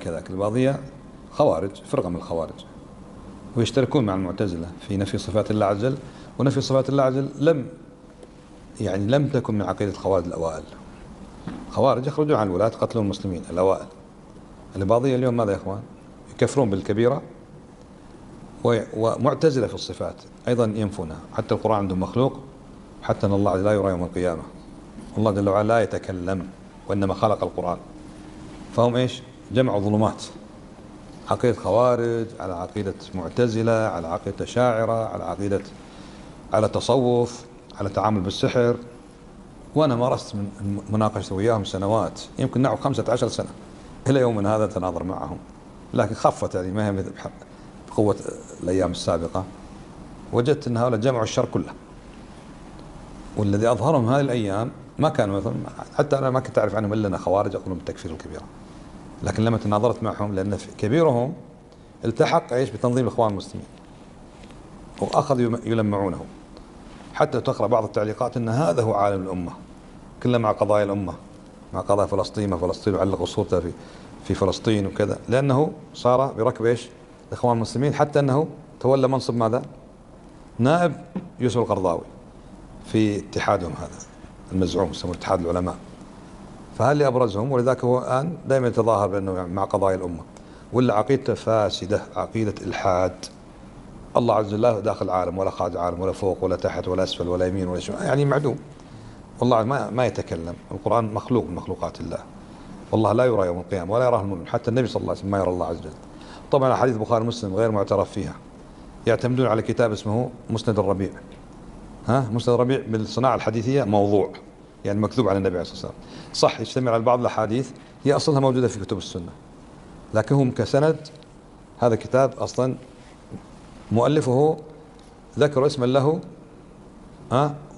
كذاك الباضية خوارج، فرقة من الخوارج، ويشتركون مع المعتزلة في نفي صفات الله عز وجل. ونفي صفات الله عز وجل لم تكن من عقيدة الخوارج الأوائل. خوارج يخرجون عن الولاة، قتلوا المسلمين الأوائل. الباضية اليوم ماذا يا إخوان؟ يكفرون بالكبيرة، ومعتزلة في الصفات أيضا ينفونها. حتى القرآن عندهم مخلوق، حتى أن الله لا يرى يوم القيامة، الله جل وعلا لا يتكلم وإنما خلق القرآن. فهم إيش؟ جمعوا ظلمات، عقيدة خوارج على عقيدة معتزلة على عقيدة شاعرة على تصوف على تعامل بالسحر. وأنا مارست من مناقشة وياهم سنوات، يمكن نحو 15 سنة إلى يومنا هذا تناظر معهم، لكن خفت يعني ما هي بقوة الأيام السابقة. وجدت أن هؤلاء جمعوا الشر كله، والذي أظهرهم هذه الأيام ما كانوا مثلا، حتى أنا ما كنت أعرف عنهم إلا أن خوارج يقولون بالتكفير الكبيرة. لكن لما تناظرت معهم، لأن كبيرهم التحق إيش بتنظيم الإخوان المسلمين، وأخذوا يلمعونه. حتى تقرأ بعض التعليقات أن هذا هو عالم الأمة كلها مع قضايا الأمة، مع قضايا فلسطين، وعلق صورته في فلسطين وكذا، لأنه صار بركب إيش الإخوان المسلمين، حتى أنه تولى منصب ماذا؟ نائب يوسف القرضاوي في اتحادهم هذا المزعوم يسمونه اتحاد العلماء. فهل اللي أبرزهم، ولذلك هو الآن دائما يتظاهر بأنه مع قضايا الأمة، ولا عقيدته فاسدة، عقيدة إلحاد. الله عز وجل لا داخل عالم ولا خارج عالم، ولا فوق ولا تحت ولا أسفل ولا يمين ولا شمال، يعني معدوم. والله ما يتكلم. القرآن مخلوق من مخلوقات الله، والله لا يرى يوم القيامة ولا يراه المؤمن، حتى النبي صلى الله عليه وسلم ما يرى الله عز وجل. طبعا حديث البخاري ومسلم غير معترف فيها، يعتمدون على كتاب اسمه مسند الربيع. مسند الربيع بالصناعة الحديثية موضوع، يعني مكذوب على النبي عليه الصلاة والسلام. صح يجتمع على بعض الأحاديث هي أصلها موجودة في كتب السنة، لكن هم كسند هذا كتاب أصلا مؤلفه ذكر اسما له،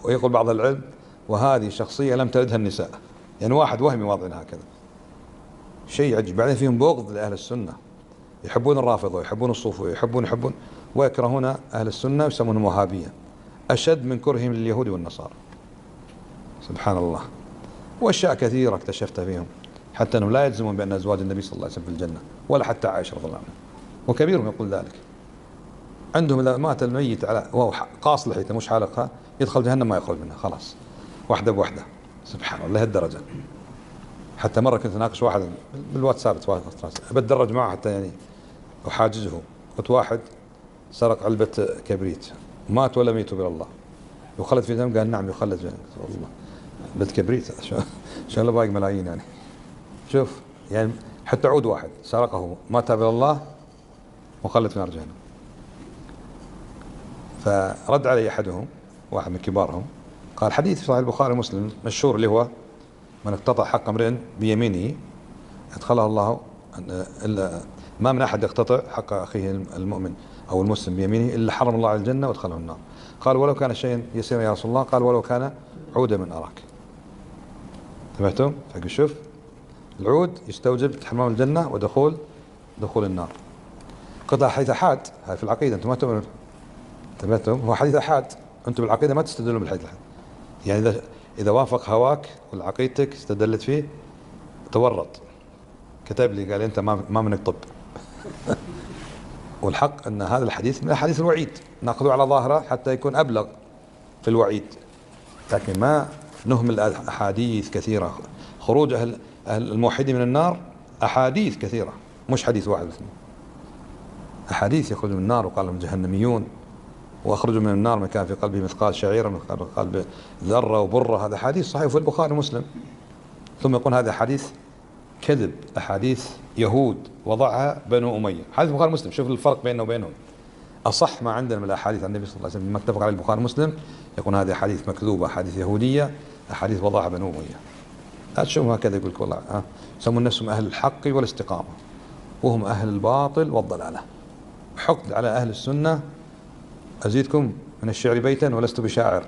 ويقول بعض العلم وهذه شخصية لم تلدها النساء، يعني واحد وهمي واضعين هكذا، شيء عجيب. بعدين فيهم بغض لأهل السنة، يحبون الرافضة ويحبون الصوفية ويحبون ويكرهون أهل السنة ويسمونهم وهابية، أشد من كرههم لليهود والنصارى. سبحان الله. وأشياء كثيرة اكتشفتها فيهم، حتى أنهم لا يجزمون بأن أزواج النبي صلى الله عليه وسلم في الجنة، ولا حتى عائشة رضي الله عنها، وكبيرهم يقول ذلك. عندهم إذا مات الميت على وهو قاص لحيته مش حالقها يدخل جهنم ما يخرج منها خلاص، واحدة بوحدة. سبحان الله لهالدرجة. حتى مرة كنت أناقش واحد بالواتساب بتدرج معه حتى يعني أحاجزه، قلت واحد سرق علبة كبريت مات ولا ميت إلى الله يخلد في جهنم؟ قال نعم يخلد في جهنم. والله علبة كبريت شو له باقي ملايين يعني. شوف يعني حتى عود واحد سرقه مات إلى الله وخلد في نار جهنم. فرد علي أحدهم واحد من كبارهم قال حديث في صحيح البخاري ومسلم مشهور اللي هو من اقتطع حق امرئ بيمينه ادخله الله، ما من أحد يقتطع حق أخيه المؤمن أو المسلم بيمينه إلا حرم الله على الجنة وادخله النار. قال ولو كان شيئا يسيرا يا رسول الله؟ قال ولو كان عودا من أراك. انتبهتم؟ فقل شوف العود يستوجب حمام الجنة ودخول النار. قطع حديث أحاد، هذا في العقيدة أنتم ما تؤمنون. انتبهتم؟ هو حديث أحاد، أنتم بالعقيدة ما تستدلون بالحديث الأحاد. يعني إذا وافق هواك والعقيدتك استدلت فيه تورط. كتب لي قال أنت ما منك طب. والحق أن هذا الحديث من أحاديث الوعيد، نأخذه على ظاهره حتى يكون أبلغ في الوعيد، لكن ما نهمل أحاديث كثيرة. خروج أهل الموحدين من النار أحاديث كثيرة، مش حديث واحد بس. أحاديث يخرجوا من النار وقال لهم جهنميون، وأخرجوا من النار من كان في قلبه مثقال شعيرة من قلب ذرة وبرة. هذا حديث صحيح في البخاري ومسلم. ثم يقول هذا حديث كذب، أحاديث يهود وضعها بنو أمية. حديث البخاري ومسلم، شوف الفرق بيننا وبينهم. أصح ما عندنا من الأحاديث عن النبي صلى الله عليه وسلم مما اتفق عليه البخاري ومسلم يقول هذه أحاديث مكذوبة، أحاديث يهودية، أحاديث وضعها بنو أمية. لا تشوفهم هكذا يقول لك والله يسمون نفسهم أهل الحق والاستقامة وهم أهل الباطل والضلالة. حقد على أهل السنة. أزيدكم من الشعر بيتا ولست بشاعر،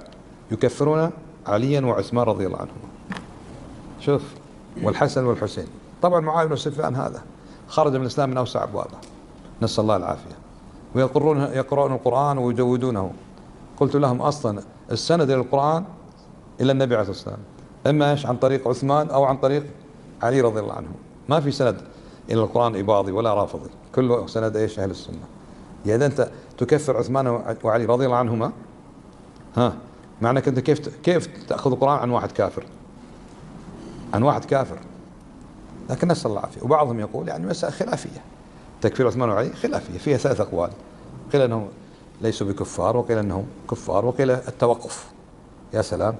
يكفرون عليا وعثمان رضي الله عنهما. شوف، والحسن والحسين. طبعا معاوية بن سفيان هذا خرج من الإسلام من أوسع أبوابه، نسأل الله العافية. ويقرؤون القرآن ويجودونه. قلت لهم أصلا السند إلى القرآن إلى النبي عليه الصلاة والسلام، إما إيش عن طريق عثمان أو عن طريق علي رضي الله عنه، ما في سند. إلى القرآن إباضي ولا رافضي، كله سند إيش؟ أهل السنة. يعني إذا أنت تكفر عثمان وعلي رضي الله عنهما، ها، معنى أنت كيف تأخذ القرآن عن واحد كافر؟ عن واحد كافر. لكن نسأل الله العافية. وبعضهم يقول يعني مسألة خلافية، تكفير عثمان وعلي خلافية، فيها ثلاث أقوال، قيل أنهم ليسوا بكفار، وقيل أنهم كفار، وقيل التوقف. يا سلام،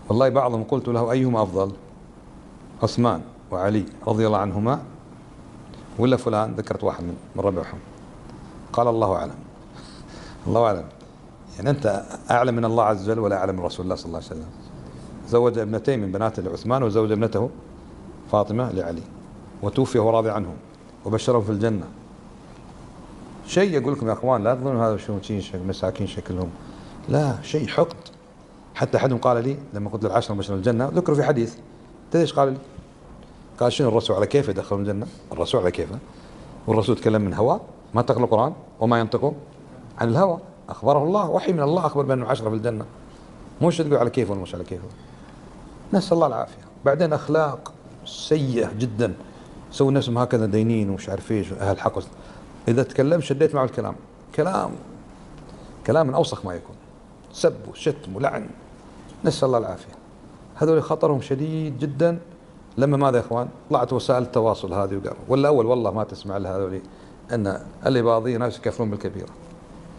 والله بعضهم قلت له أيهما أفضل، عثمان وعلي رضي الله عنهما ولا فلان؟ ذكرت واحد من ربعهم، قال الله أعلم. الله أعلم. يعني أنت أعلم من الله عز وجل ولا أعلم من رسول الله صلى الله عليه وسلم؟ زوج ابنتين من بناته لعثمان، وزوج ابنته فاطمة لعلي، وتوفي وهو راضي عنهم، وبشرهم في الجنة. شيء يقول لكم يا أخوان لا تظنوا هذا شو مساكين شكلهم، لا، شيء حقد. حتى أحدهم قال لي لما قلت للعشرة مبشرين الجنة، ذكروا في حديث، تدري ايش قال لي؟ قال شنو الرسول على كيفه يدخلون الجنة؟ الرسول على كيفه، والرسول تكلم من هواه، ما تقرأ القرآن وما ينطق عن الهوى، أخبره الله، وحي من الله أخبر بأنه 10 في الجنة، مش تقول على كيفه ولا مش على كيفه. نسأل الله العافية. بعدين أخلاق سيئة جدا، سووا نفسهم هكذا دينين ومش عارف ايش، أهل حق. إذا تكلم شديت معه الكلام، كلام من أوسخ ما يكون، سب وشتم ولعن، نسأل الله العافية. هذول خطرهم شديد جدا. لما ماذا يا إخوان؟ طلعت وسائل التواصل هذه وقالوا، ولا أول والله ما تسمع لها هذول أن الإباضية ناس يكفرون بالكبيرة،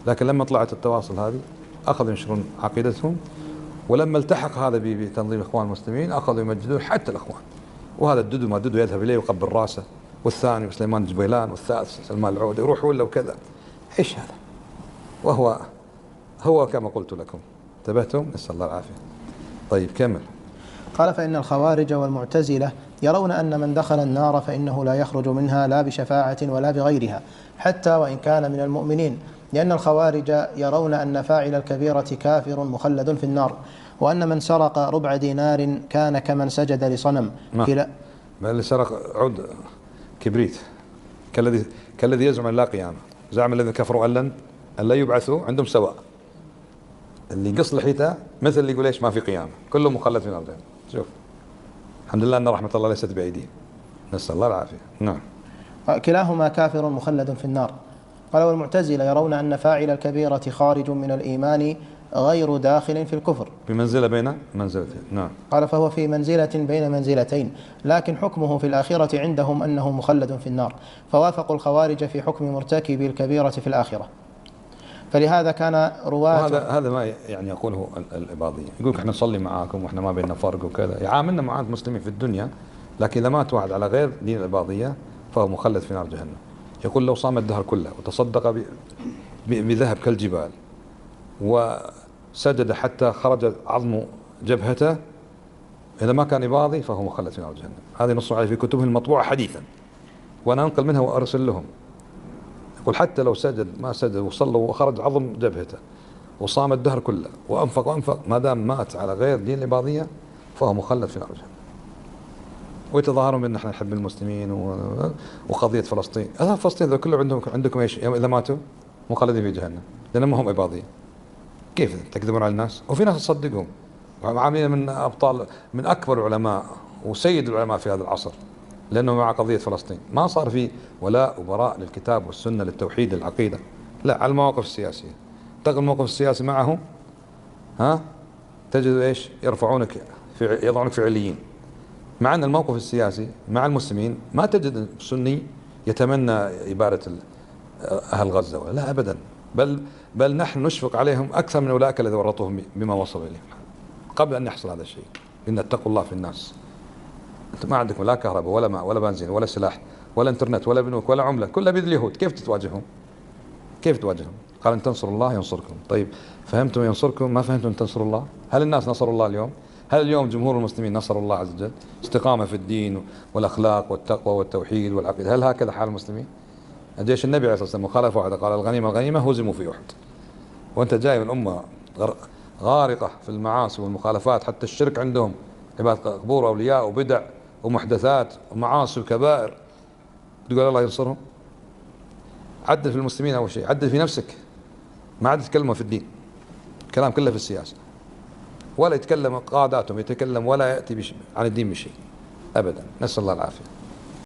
لكن لما طلعت التواصل هذه أخذوا ينشرون عقيدتهم، ولما التحق هذا بتنظيم الإخوان المسلمين أخذوا يمجدون حتى الإخوان، وهذا الددو ما ددو يذهب إليه ويقبل راسه، والثاني سليمان الجبيلان، والثالث سلمان العودة، يروح ولا وكذا. إيش هذا؟ هو كما قلت لكم. انتبهتم؟ نسأل الله العافية. طيب كمل. قال فإن الخوارج والمعتزلة يرون أن من دخل النار فإنه لا يخرج منها لا بشفاعة ولا بغيرها، حتى وإن كان من المؤمنين، لأن الخوارج يرون أن فاعل الكبيرة كافر مخلد في النار، وأن من سرق ربع دينار كان كمن سجد لصنم. ما اللي سرق عود كبريت كالذي يزعم أن لا قيامة. زعم الذين كفروا أن لا يبعثوا، عندهم سواء. اللي يقص لحيته مثل اللي يقول ايش ما في قيامة، كله مخلد في النار. شوف، الحمد لله أن رحمة الله ليست بأيديهم، نسأل الله العافية. نعم. كلاهما كافر مخلد في النار. قال والمعتزلة يرون أن فاعل الكبيرة خارج من الإيمان غير داخل في الكفر، بمنزلة بين منزلتين. نعم. قال فهو في منزلة بين منزلتين، لكن حكمه في الآخرة عندهم أنه مخلد في النار، فوافقوا الخوارج في حكم مرتكب الكبيرة في الآخرة. فلهذا كان رواة هذا ما يعني يقوله الإباضية، يقول احنا نصلي معاكم واحنا ما بيننا فرق وكذا، يعاملنا مع المسلمين في الدنيا، لكن إذا مات واحد على غير دين الإباضية فهو مخلد في نار جهنم. يقول لو صام الدهر كله وتصدق بذهب كالجبال وسجد حتى خرج عظم جبهته، إذا ما كان إباضي فهو مخلد في نار جهنم. هذه نص عليه في كتبهم المطبوعة حديثا، وأنا أنقل منها وأرسل لهم. يقول حتى لو سجد ما سجد وصلى وخرج عظم جبهته وصام الدهر كله وأنفق ما دام مات على غير دين الإباضية فهو مخلد في نار جهنم. ويتظاهرون بأن احنا نحب المسلمين وقضية فلسطين. فلسطين ذو كله عندكم ايش؟ إذا ماتوا مخلدين في جهنم لأن ما هم إباضية. كيف تكذبون على الناس؟ وفي ناس تصدقهم، وعاملين من أبطال، من أكبر العلماء وسيد العلماء في هذا العصر، لأنه مع قضية فلسطين ما صار في ولاء وبراء للكتاب والسنة للتوحيد للعقيدة، لا، على المواقف السياسية. تغل الموقف السياسي معهم تجد ايش؟ يرفعونك يضعونك في عليين. مع أن الموقف السياسي مع المسلمين ما تجد سني يتمنى إبادة أهل غزة، لا أبدا، بل نحن نشفق عليهم أكثر من أولئك الذين ورطوهم بما وصلوا إليه قبل أن يحصل هذا الشيء. إن اتقوا الله في الناس. أنت ما عندكم لا كهرباء ولا ماء ولا بنزين ولا سلاح ولا انترنت ولا بنوك ولا عملة، كلها بيد اليهود. كيف تواجههم؟ قال إن تنصروا الله ينصركم. طيب فهمتم ينصركم؟ ما فهمتم أن تنصروا الله؟ هل الناس نصروا الله اليوم؟ هل اليوم جمهور المسلمين نصر الله عز وجل؟ استقامة في الدين والأخلاق والتقوى والتوحيد والعقيدة، هل هكذا حال المسلمين؟ جيش النبي عليه الصلاة والسلام مخالف واحدة، قال الغنيمة هزموا في أحد، وأنت جاي من أمة غارقة في المعاصي والمخالفات، حتى الشرك عندهم، عبادة قبور وأولياء وبدع ومحدثات ومعاصي وكبائر، تقول الله ينصرهم؟ عدل في المسلمين أول شيء، عدل في نفسك. ما عاد تتكلم في الدين، كلام كله في السياسة، ولا يتكلم قاداتهم يتكلم ولا يأتي عن الدين بشيء أبدا. نسأل الله العافية.